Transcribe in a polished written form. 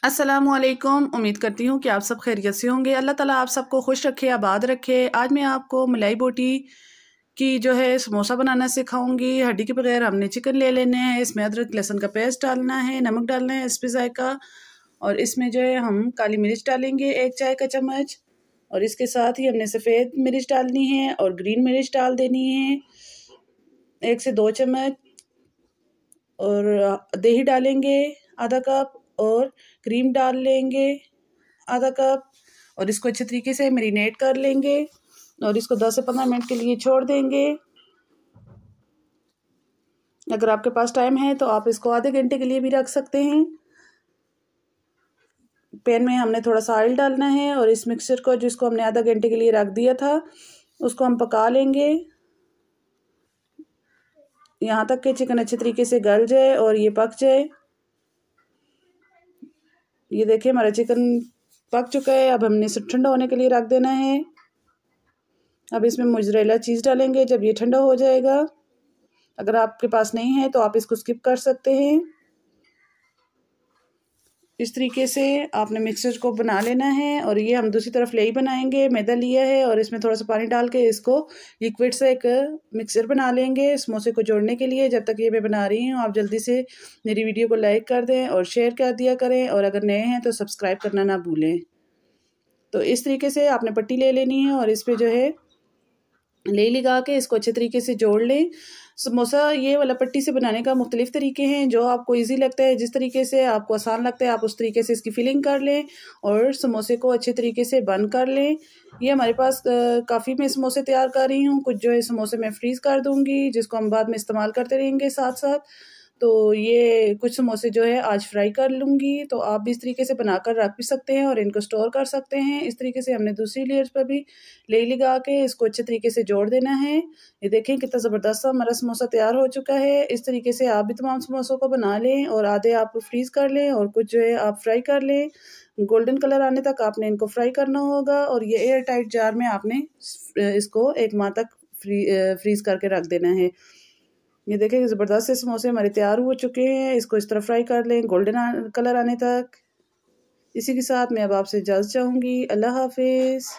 अस्सलामुअलैकुम। उम्मीद करती हूँ कि आप सब खैरियत से होंगे। अल्लाह ताला आप सबको खुश रखे, आबाद रखे। आज मैं आपको मलाई बोटी की जो है समोसा बनाना सिखाऊंगी। हड्डी के बगैर हमने चिकन ले लेने हैं। इसमें अदरक लहसुन का पेस्ट डालना है, नमक डालना है इस पे जायका, और इसमें जो है हम काली मिर्च डालेंगे 1 चाय का चम्मच, और इसके साथ ही हमने सफ़ेद मिर्च डालनी है और ग्रीन मिर्च डाल देनी है 1 से 2 चम्मच, और दही डालेंगे आधा कप, और क्रीम डाल लेंगे आधा कप, और इसको अच्छे तरीके से मैरिनेट कर लेंगे और इसको 10 से 15 मिनट के लिए छोड़ देंगे। अगर आपके पास टाइम है तो आप इसको आधे घंटे के लिए भी रख सकते हैं। पैन में हमने थोड़ा सा ऑयल डालना है और इस मिक्सचर को, जिसको हमने आधा घंटे के लिए रख दिया था, उसको हम पका लेंगे यहाँ तक कि चिकन अच्छे तरीके से गल जाए और ये पक जाए। ये देखिए हमारा चिकन पक चुका है। अब हमने इसे ठंडा होने के लिए रख देना है। अब इसमें मोज़रेला चीज़ डालेंगे जब ये ठंडा हो जाएगा। अगर आपके पास नहीं है तो आप इसको स्किप कर सकते हैं। इस तरीके से आपने मिक्सचर को बना लेना है। और ये हम दूसरी तरफ लेई बनाएंगे। मैदा लिया है और इसमें थोड़ा सा पानी डाल के इसको लिक्विड से एक मिक्सचर बना लेंगे समोसे को जोड़ने के लिए। जब तक ये मैं बना रही हूँ आप जल्दी से मेरी वीडियो को लाइक कर दें और शेयर कर दिया करें, और अगर नए हैं तो सब्सक्राइब करना ना भूलें। तो इस तरीके से आपने पट्टी ले लेनी है और इस पर जो है ले लगा के इसको अच्छे तरीके से जोड़ लें। समोसा ये वाला पट्टी से बनाने का मुख्तलिफ तरीके हैं, जो आपको इजी लगता है, जिस तरीके से आपको आसान लगता है आप उस तरीके से इसकी फिलिंग कर लें और समोसे को अच्छे तरीके से बंद कर लें। ये हमारे पास काफ़ी मैं समोसे तैयार कर रही हूँ। कुछ जो है समोसे मैं फ्रीज़ कर दूँगी जिसको हम बाद में इस्तेमाल करते रहेंगे साथ साथ। तो ये कुछ समोसे जो है आज फ्राई कर लूँगी। तो आप भी इस तरीके से बनाकर रख भी सकते हैं और इनको स्टोर कर सकते हैं। इस तरीके से हमने दूसरी लेयर्स पर भी ले लगा के इसको अच्छे तरीके से जोड़ देना है। ये देखें कितना ज़बरदस्त हमारा समोसा तैयार हो चुका है। इस तरीके से आप भी तमाम समोसों को बना लें और आधे आप फ्रीज़ कर लें और कुछ जो है आप फ्राई कर लें। गोल्डन कलर आने तक आपने इनको फ्राई करना होगा। और ये एयर टाइट जार में आपने इसको 1 माह तक फ्रीज़ करके रख देना है। ये देखें ज़बरदस्त से समोसे हमारे तैयार हो चुके हैं। इसको इस तरह फ्राई कर लें गोल्डन कलर आने तक। इसी के साथ मैं अब आपसे इजाज़त चाहूँगी। अल्लाह हाफिज़।